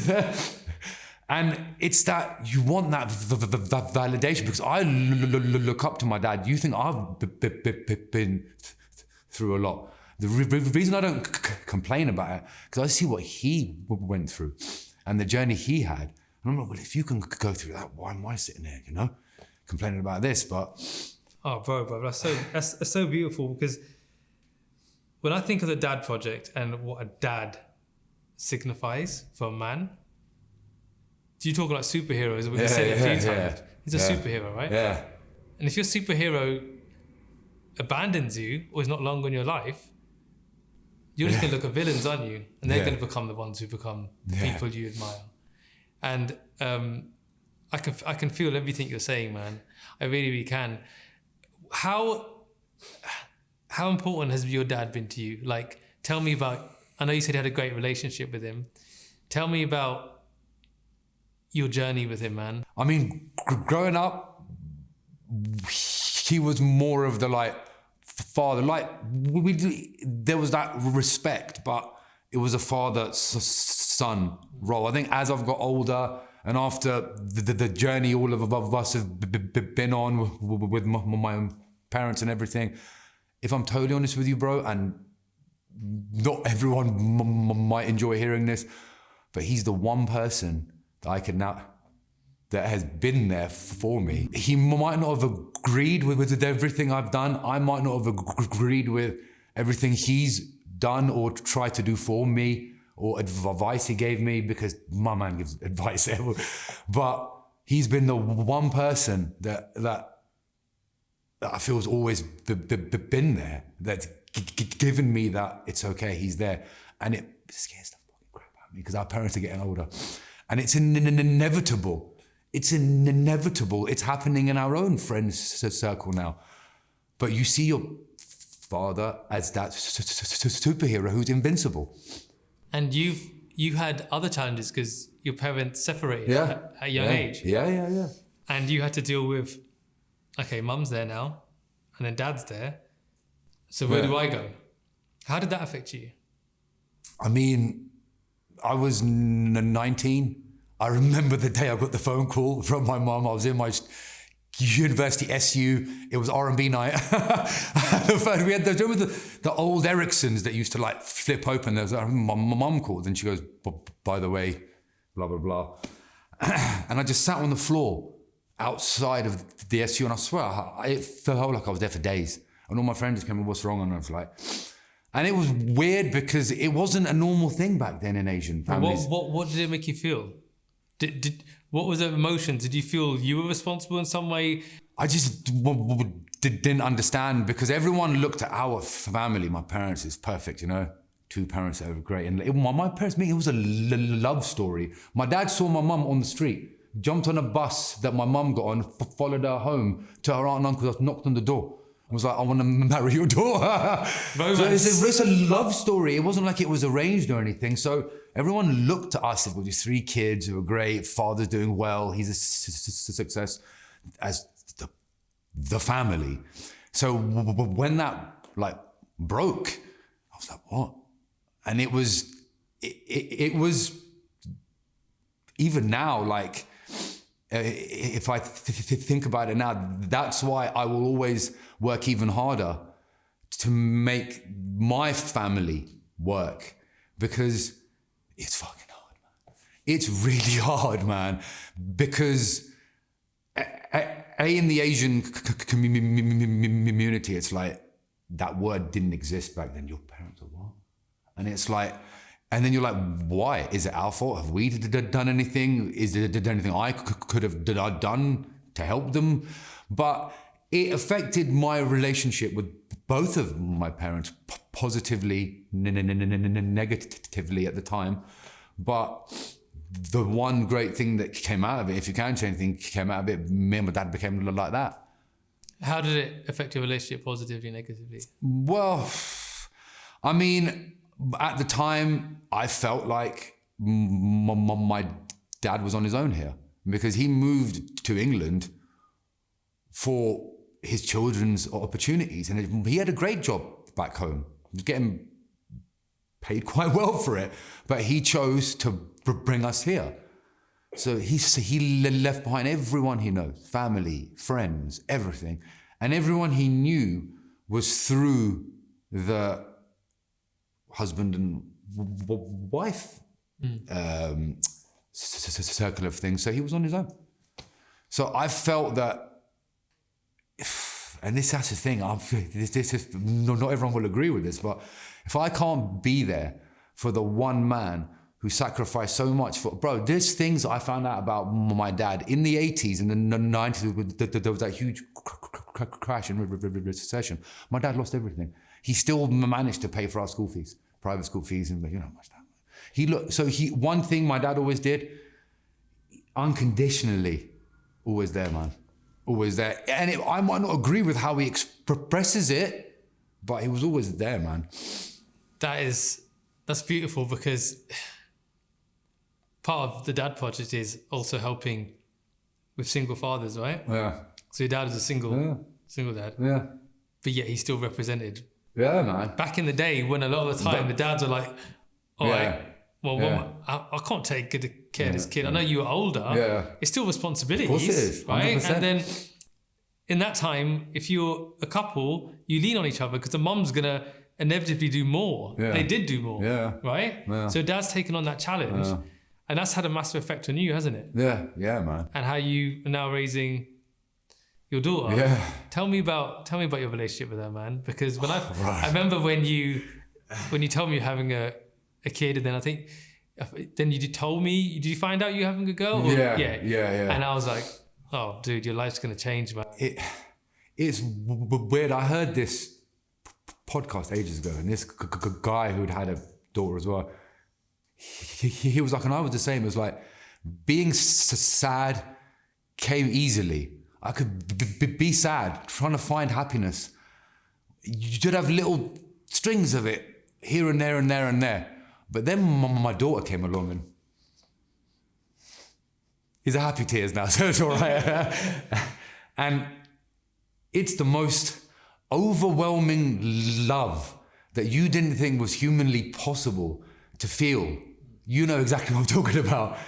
And it's that you want that validation, because I look up to my dad. You think I've been through a lot. The reason I don't complain about it, because I see what he went through and the journey he had. And I'm like, well, if you can go through that, why am I sitting there, you know, complaining about this? But bro, that's so beautiful, because when I think of the Dad Project and what a dad signifies for a man, do you talk about superheroes? We've said it a few times. He's a superhero, right? Yeah. And if your superhero abandons you or is not long in your life, you're just going to look at villains, aren't you? And they're going to become the ones who become people you admire. And I can feel everything you're saying, man. I really, really can. How important has your dad been to you? Like, tell me about, I know you said you had a great relationship with him. Tell me about your journey with him, man. I mean, growing up, he was more of the like father. Like there was that respect, but it was a father-son role. I think as I've got older and after the journey all of us have been on with my own parents and everything, if I'm totally honest with you, bro, and not everyone might enjoy hearing this, but he's the one person that I can now, that has been there for me. He might not have agreed with everything I've done. I might not have agreed with everything he's done or tried to do for me or advice he gave me, because my man gives advice. But he's been the one person that I feel has always been there, that's given me that it's okay, he's there. And it scares the fucking crap out of me because our parents are getting older. And it's inevitable. It's inevitable. It's happening in our own friends circle now. But you see your father as that superhero who's invincible. And you had other challenges because your parents separated at a young age. Yeah. And you had to deal with, okay, mum's there now, and then dad's there. So where do I go? How did that affect you? I mean, I was 19. I remember the day I got the phone call from my mum. I was in my university SU. It was R&B night. We had the old Ericssons that used to like flip open. There was my mum called and she goes, by the way, blah, blah, blah. And I just sat on the floor outside of the SU, and I swear, it felt like I was there for days. And all my friends came, what's wrong? And I was like, and it was weird because it wasn't a normal thing back then in Asian families. What did it make you feel? What was the emotion? Did you feel you were responsible in some way? I just didn't understand, because everyone looked at our family. My parents is perfect, you know, 2 parents that were great. And my parents, it was a love story. My dad saw my mum on the street, jumped on a bus that my mum got on, followed her home to her aunt and uncle's house, knocked on the door. I was like, I want to marry your daughter. So it's a love story. It wasn't like it was arranged or anything. So everyone looked at us with these 3 kids who were great, father's doing well, he's a success as the family. So when that like broke, I was like, what? And it was even now, like, if I think about it now, that's why I will always work even harder to make my family work, because it's fucking hard, man. It's really hard, man, because in the Asian community, it's like that word didn't exist back then. Your parents are what? And it's like, and then you're like, why? Is it our fault? Have we done anything? Is there anything I could have done to help them? But it affected my relationship with both of my parents positively, negatively at the time. But the one great thing that came out of it, if you can say anything, came out of it, me and my dad became like that. How did it affect your relationship positively, negatively? Well, I mean, at the time, I felt like my dad was on his own here, because he moved to England for his children's opportunities, and he had a great job back home. He was getting paid quite well for it, but he chose to bring us here. So he left behind everyone he knows, family, friends, everything. And everyone he knew was through the husband and wife circle of things. So he was on his own. So I felt that, and that's the thing, this is, not everyone will agree with this, but if I can't be there for the one man who sacrificed so much for, bro, there's things I found out about my dad in the 80s and the 90s. There was that huge crash and recession. My dad lost everything. He still managed to pay for our school fees, private school fees, and you know how much that. One thing my dad always did, unconditionally, always there, man. Always there. And I might not agree with how he expresses it, but he was always there, man. That's beautiful, because part of the Dad Project is also helping with single fathers, right? Yeah. So your dad is a single dad. Yeah. But yet he's still represented. Yeah, man. Back in the day, when a lot of the time the dads are like, all right, well, I can't take good care of this kid. I know you were older. Yeah. It's still responsibilities. Of course it is. 100%. Right? And then in that time, if you're a couple, you lean on each other, because the mum's going to inevitably do more. Yeah. They did do more. Yeah. Right? Yeah. So dad's taken on that challenge. Yeah. And that's had a massive effect on you, hasn't it? Yeah. Yeah, man. And how you are now raising your daughter. Yeah. Tell me about your relationship with her, man. Because when I remember when you told me you're having a kid, and then I think then you told me, did you find out you're having a girl? Or, yeah. And I was like, oh, dude, your life's gonna change, man. It's weird. I heard this podcast ages ago, and this guy who'd had a daughter as well, he was like, and I was the same. It was like, being sad came easily. I could be sad, trying to find happiness. You'd have little strings of it here and there and there and there. But then my daughter came along, and he's a happy tears now, so it's all right. And it's the most overwhelming love that you didn't think was humanly possible to feel. You know exactly what I'm talking about.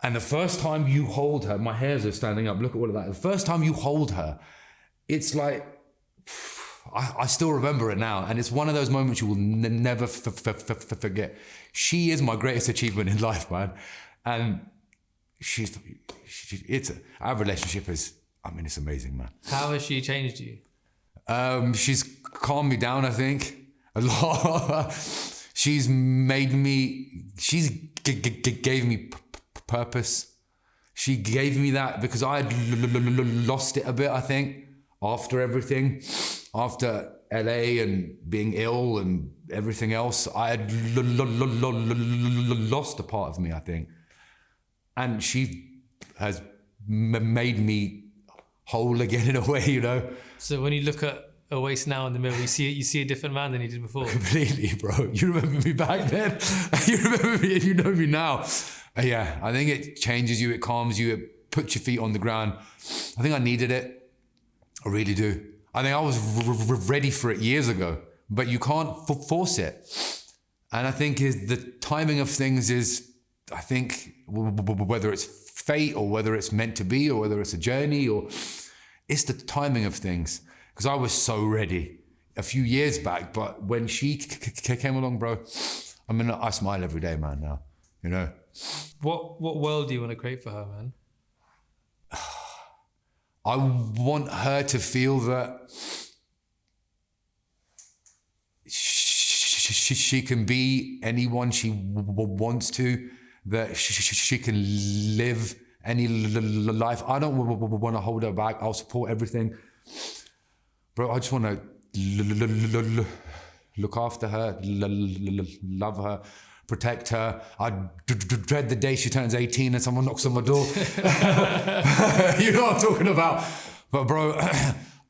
And the first time you hold her, my hairs are standing up, look at all of that. The first time you hold her, it's like, I still remember it now. And it's one of those moments you will never forget. She is my greatest achievement in life, man. And our relationship is, it's amazing, man. How has she changed you? She's calmed me down, I think, a lot. She's gave me purpose. She gave me that because I had lost it a bit, I think, after everything, after LA and being ill and everything else. I had lost a part of me, I think. And she has made me whole again in a way, you know. So when you look at Owais now in the mirror, you see a different man than you did before. Completely, bro. You remember me back then. You remember me and you know me now. Yeah, I think it changes you, it calms you, it puts your feet on the ground. I think I needed it. I really do. I think I was ready for it years ago, but you can't force it. And I think is the timing of things is, I think whether it's fate or whether it's meant to be or whether it's a journey, or it's the timing of things. Because I was so ready a few years back, but when she came along, bro, I mean, I smile every day, man, now, you know. What world do you want to create for her, man? I want her to feel that she can be anyone she wants to, that she can live any life. I don't want to hold her back. I'll support everything. Bro, I just want to look after her, love her, protect her. I dread the day she turns 18 and someone knocks on my door. You know what I'm talking about. But bro,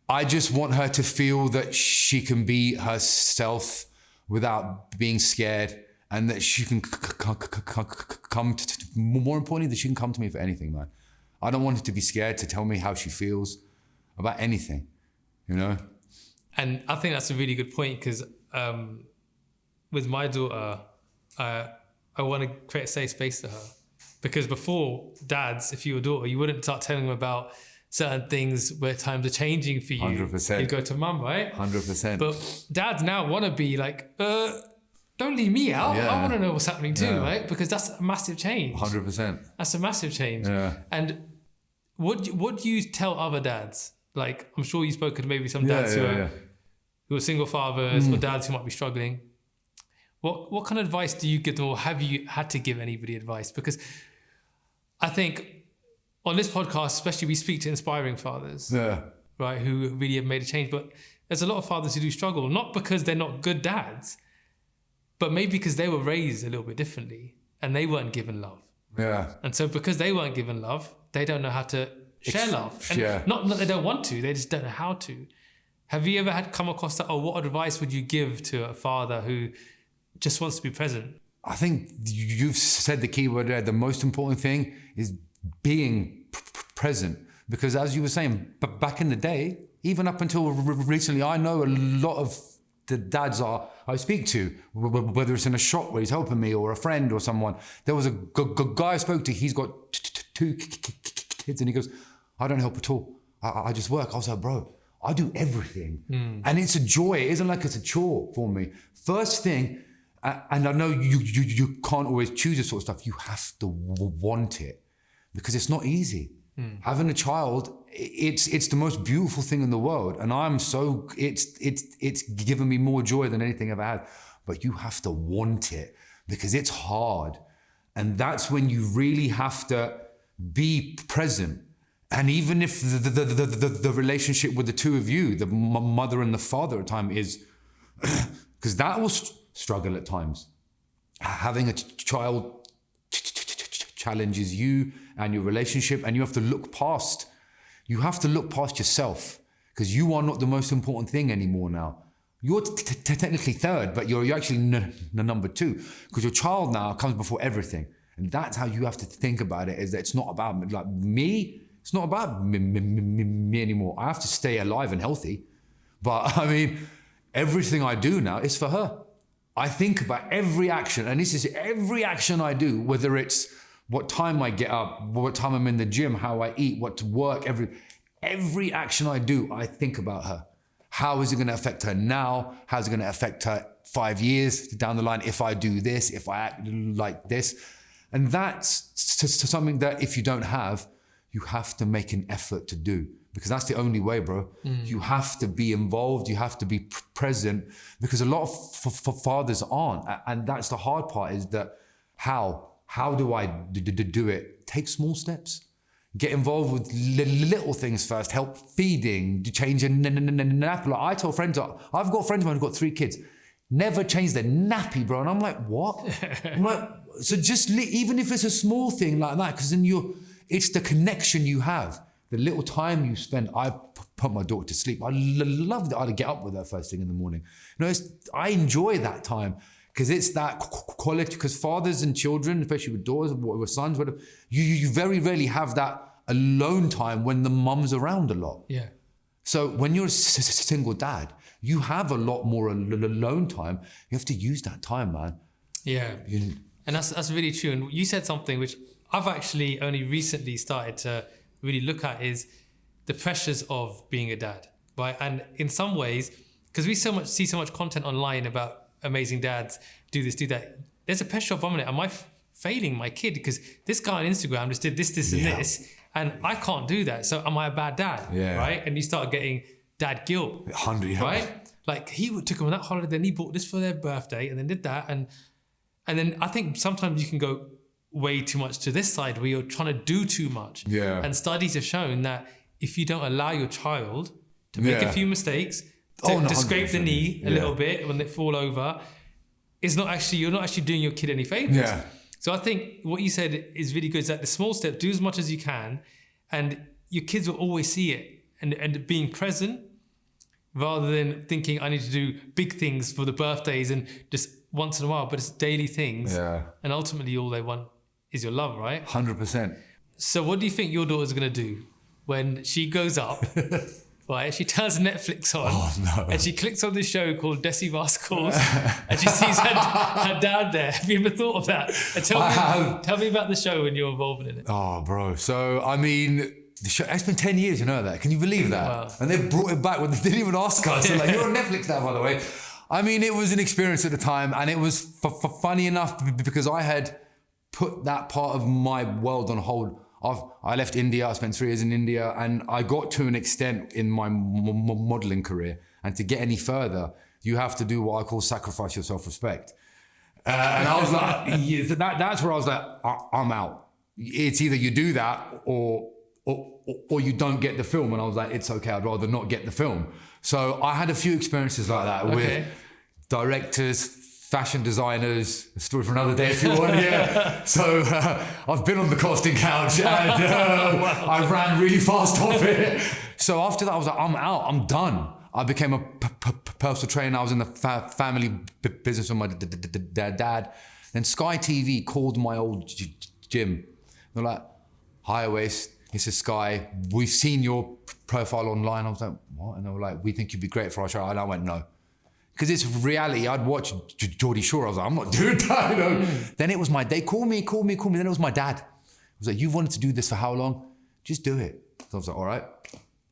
I just want her to feel that she can be herself without being scared, and that she can come to, more importantly, that she can come to me for anything, man. I don't want her to be scared to tell me how she feels about anything, you know? And I think that's a really good point, because with my daughter, I want to create a safe space to her. Because before, dads, if you were a daughter, you wouldn't start telling them about certain things where times are changing for you. 100%. You go to mum, right? 100%. But dads now want to be like, don't leave me out. Yeah. I want to know what's happening too, Yeah. right? Because that's a massive change. 100%. That's a massive change. Yeah. And what do you tell other dads? Like, I'm sure you've spoken to maybe some dads who are single fathers or dads who might be struggling. What kind of advice do you give them, or have you had to give anybody advice? Because I think on this podcast, especially, we speak to inspiring fathers, right, who really have made a change. But there's a lot of fathers who do struggle, not because they're not good dads, but maybe because they were raised a little bit differently and they weren't given love. Yeah. And so because they weren't given love, they don't know how to share love. And not that they don't want to, they just don't know how to. Have you ever come across that? Or what advice would you give to a father who just wants to be present? I think you've said the key word there. The most important thing is being present. Because as you were saying, back in the day, even up until recently, I know a lot of the dads I speak to, whether it's in a shop where he's helping me or a friend or someone. There was a guy I spoke to, he's got two kids, and he goes, I don't help at all. I just work. I was like, bro, I do everything. And it's a joy. It isn't like it's a chore for me. First thing, and I know you can't always choose this sort of stuff. You have to want it, because it's not easy. Having a child, it's the most beautiful thing in the world, and it's given me more joy than anything I've ever had. But you have to want it, because it's hard, and that's when you really have to be present. And even if the relationship with the two of you, the mother and the father at time is, because that will struggle at times. Having a child challenges you and your relationship, and you have to look past yourself, because you are not the most important thing anymore now. You're technically third, but you're actually number two, because your child now comes before everything. And that's how you have to think about it, is that it's not about like me. It's not about me anymore. I have to stay alive and healthy. But I mean, everything I do now is for her. I think about every action, and this is every action I do, whether it's what time I get up, what time I'm in the gym, how I eat, what to work, every action I do, I think about her. How is it going to affect her now? How's it going to affect her 5 years down the line if I do this, if I act like this? And that's something that if you don't have, you have to make an effort to do, because that's the only way, bro. You have to be involved. You have to be present, because a lot of fathers aren't. And that's the hard part, is that how do I do it? Take small steps. Get involved with little things first. Help feeding, change a nappy. Like I tell friends, I've got friends who've got 3 kids, never change their nappy, bro. And I'm like, what? I'm like, so just even if it's a small thing like that, because then it's the connection you have, the little time you spend. I put my daughter to sleep. I love that. I'd get up with her first thing in the morning. I enjoy that time, because it's that quality. Because fathers and children, especially with daughters, with sons, whatever, you very rarely have that alone time when the mum's around a lot. Yeah. So when you're a single dad, you have a lot more alone time. You have to use that time, man. Yeah. And that's really true. And you said something which I've actually only recently started to really look at is the pressures of being a dad, right? And in some ways, because we see so much content online about amazing dads, do this, do that. There's a pressure of, am I failing my kid? Because this guy on Instagram just did this, and this, and I can't do that. So am I a bad dad? Yeah. Right? And you start getting dad guilt. 100, right? Like he took him on that holiday, then he bought this for their birthday, and then did that, and then I think sometimes you can go way too much to this side where you're trying to do too much. Yeah. And studies have shown that if you don't allow your child to make a few mistakes, to scrape the knee a little bit when they fall over, you're not actually doing your kid any favors. Yeah. So I think what you said is really good, is that the small steps, do as much as you can, and your kids will always see it, and being present rather than thinking I need to do big things for the birthdays and just once in a while, but it's daily things. Yeah. And ultimately all they want is your love, right? 100%. So what do you think your daughter's going to do when she grows up? Right, she turns Netflix on, and she clicks on this show called Desi, Rascals, and she sees her dad there. Have you ever thought of that? And tell me about the show and your involvement in it. Oh, bro. So, I mean, the show, it's been 10 years, you know that. Can you believe that? Wow. And they brought it back when they didn't even ask us. They're like, you're on Netflix now, by the way. I mean, it was an experience at the time, and it was funny enough because I had put that part of my world on hold. I left India, I spent 3 years in India, and I got to an extent in my modeling career. And to get any further, you have to do what I call sacrifice your self-respect. And I was like, that's where I was like, I'm out. It's either you do that or you don't get the film. And I was like, it's okay, I'd rather not get the film. So I had a few experiences like that with directors, fashion designers, a story for another day if you want. Yeah. So I've been on the casting couch and I ran really fast off it. So after that, I was like, I'm out, I'm done. I became a personal trainer. I was in the family business with my dad. Then Sky TV called my old gym. They're like, hi, Owais, this is Sky. We've seen your profile online. I was like, what? And they were like, we think you'd be great for our show. And I went, no. Because it's reality. I'd watch Geordie Shore. I was like, I'm not doing that, you know. Then it was they call me. Then it was my dad. I was like, you've wanted to do this for how long? Just do it. So I was like, all right,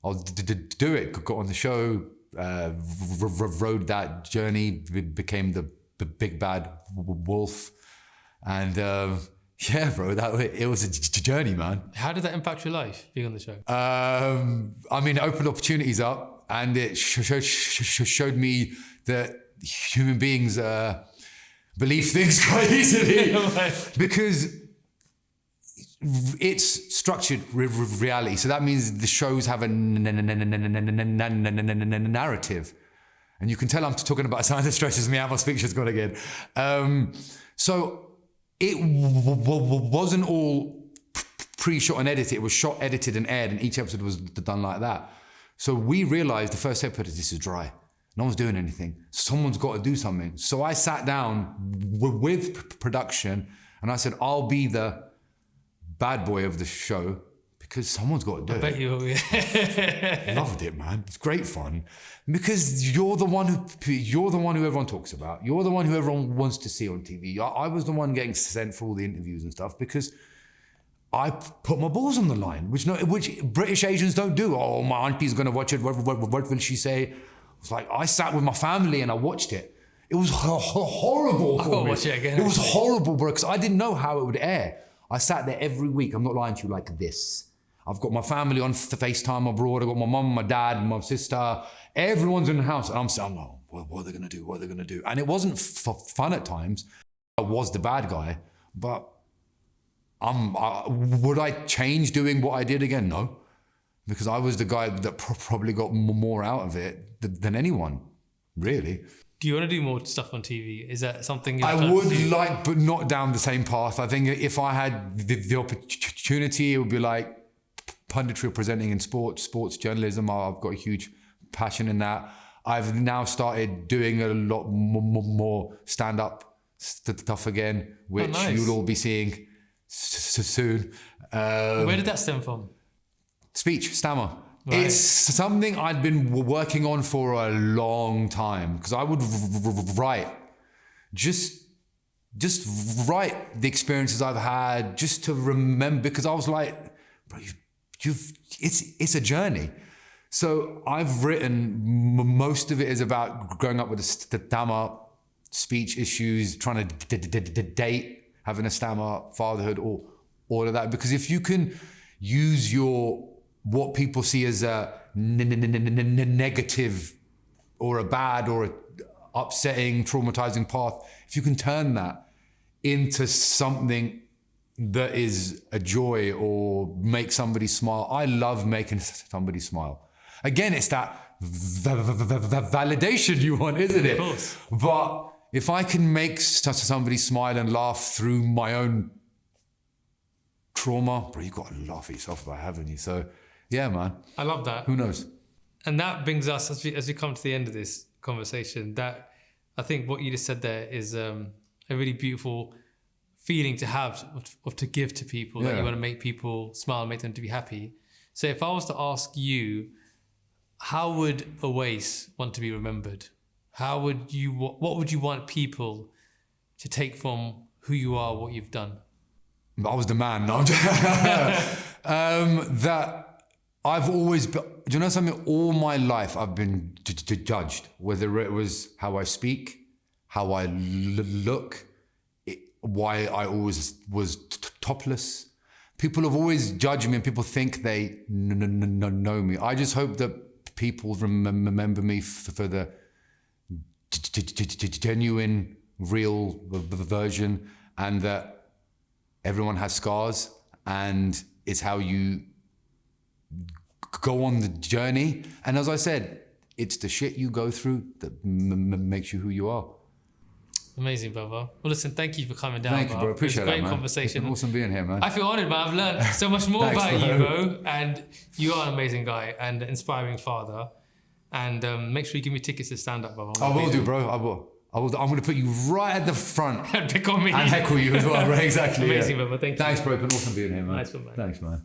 I'll do it. Got on the show, rode that journey, became the big bad wolf. And yeah, bro, it was a journey, man. How did that impact your life, being on the show? I mean, it opened opportunities up, and it showed me that human beings believe things quite easily because it's structured reality. So that means the shows have a narrative. And you can tell I'm talking about something that stresses me out. My speech has gone again. So it wasn't all pre-shot and edited. It was shot, edited, and aired, and each episode was done like that. So we realized the first episode, this is dry. No one's doing anything. Someone's got to do something. So I sat down with production and I said, I'll be the bad boy of the show because someone's got to do it. I bet you will, yeah. Loved it, man. It's great fun because you're the one who everyone talks about. You're the one who everyone wants to see on TV. I was the one getting sent for all the interviews and stuff because I put my balls on the line, which British Asians don't do. Oh, my auntie's going to watch it. What will she say? It's like I sat with my family and I watched it. It was horrible for me. I've got to watch it again. It was horrible, bro, because I didn't know how it would air. I sat there every week. I'm not lying to you, like this. I've got my family on FaceTime abroad. I've got my mum, my dad, my sister. Everyone's in the house. And I'm saying, oh, what are they going to do? What are they going to do? And it wasn't fun at times. I was the bad guy. But would I change doing what I did again? No. Because I was the guy that probably got more out of it than anyone, really. Do you want to do more stuff on TV? Is that something I would like, but not down the same path. I think if I had the opportunity, it would be like punditry or presenting in sports journalism. I've got a huge passion in that. I've now started doing a lot more stand-up stuff again, which you'll all be seeing soon. Where did that stem from? Speech, stammer. Right. It's something I'd been working on for a long time, because I would write, just write the experiences I've had, just to remember, because I was like, bro, it's a journey. So I've written, most of it is about growing up with a stammer, speech issues, trying to date, having a stammer, fatherhood, all of that. Because if you can use what people see as a negative or a bad or a upsetting, traumatizing path, if you can turn that into something that is a joy or make somebody smile. I love making somebody smile. Again, it's that validation you want, isn't it? Of course. But if I can make somebody smile and laugh through my own trauma, bro, you've got to laugh at yourself about, haven't you? So, yeah, man. I love that. Who knows? And that brings us, as we come to the end of this conversation, that I think what you just said there is a really beautiful feeling to have, of to give to people, that you want to make people smile, make them to be happy. So if I was to ask you, how would Owais want to be remembered? What would you want people to take from who you are, what you've done? I was the man. No, that I've always been, do you know something? All my life I've been judged, whether it was how I speak, how I look, why I always was topless. People have always judged me, and people think they know me. I just hope that people remember me for the genuine, real version, and that everyone has scars, and it's how you go on the journey. And as I said, it's the shit you go through that makes you who you are. Amazing, brother. Well, listen, thank you for coming down. Thank you, bro. Appreciate that, man. Great conversation. It's been awesome being here, man. I feel honoured, man. I've learned so much more Thanks, about bro. you, bro. And you are an amazing guy and an inspiring father. And make sure you give me tickets to stand up, brother. I will do, bro. I will. I'm going to put you right at the front and pick on me and heckle you as well, right? Exactly. Amazing, yeah. brother. Thank you. Thanks, bro. It's been awesome being here, man. Nice one, man. Thanks, man.